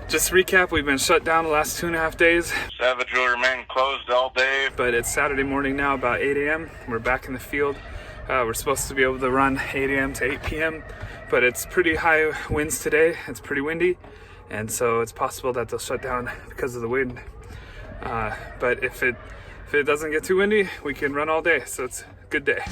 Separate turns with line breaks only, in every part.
Just to recap, we've been shut down the last 2.5 days.
Savage will remain closed all day.
But it's Saturday morning now, about 8 a.m. We're back in the field. We're supposed to be able to run 8 a.m. to 8 p.m. But it's pretty high winds today. It's pretty windy. And so it's possible that they'll shut down because of the wind. But if it doesn't get too windy, we can run all day. So it's a good day.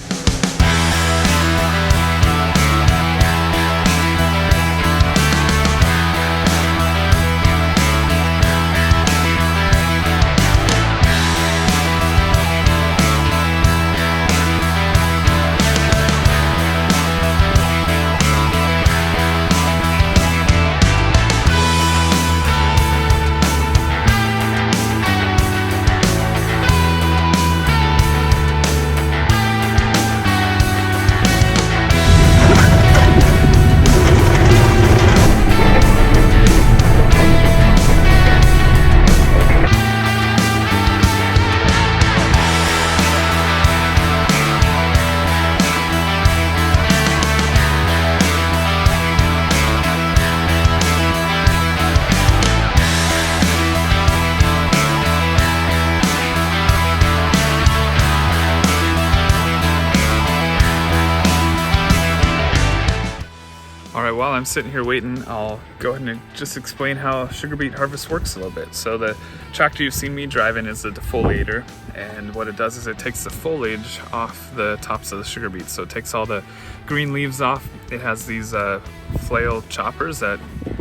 Alright, while I'm sitting here waiting, I'll go ahead and just explain how Sugar Beet Harvest works a little bit. So the tractor you've seen me driving is a defoliator, and what it does is it takes the foliage off the tops of the sugar beets. So it takes all the green leaves off. It has these flail choppers that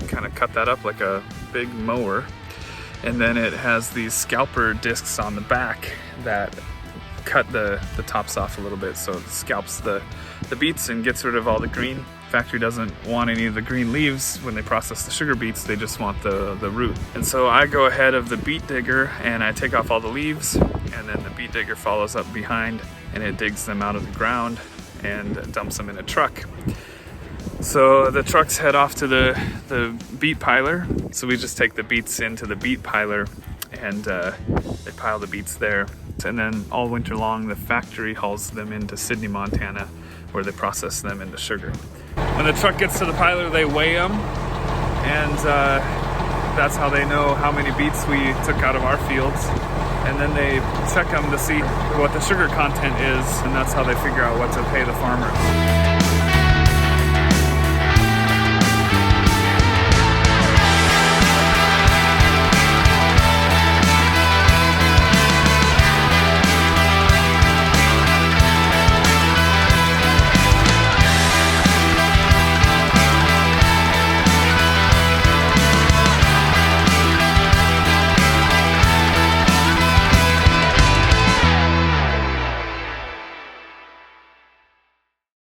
kind of cut that up like a big mower. And then it has these scalper discs on the back that cut the tops off a little bit, so it scalps the beets and gets rid of all the green. Factory doesn't want any of the green leaves when they process the sugar beets, they just want the root. And so I go ahead of the beet digger and I take off all the leaves, and then the beet digger follows up behind and it digs them out of the ground and dumps them in a truck. So the trucks head off to the beet piler, so we just take the beets into the beet piler and they pile the beets there. And then all winter long the factory hauls them into Sydney, Montana, where they process them into sugar. When the truck gets to the piler, they weigh them, and that's how they know how many beets we took out of our fields. And then they check them to see what the sugar content is, and that's how they figure out what to pay the farmers.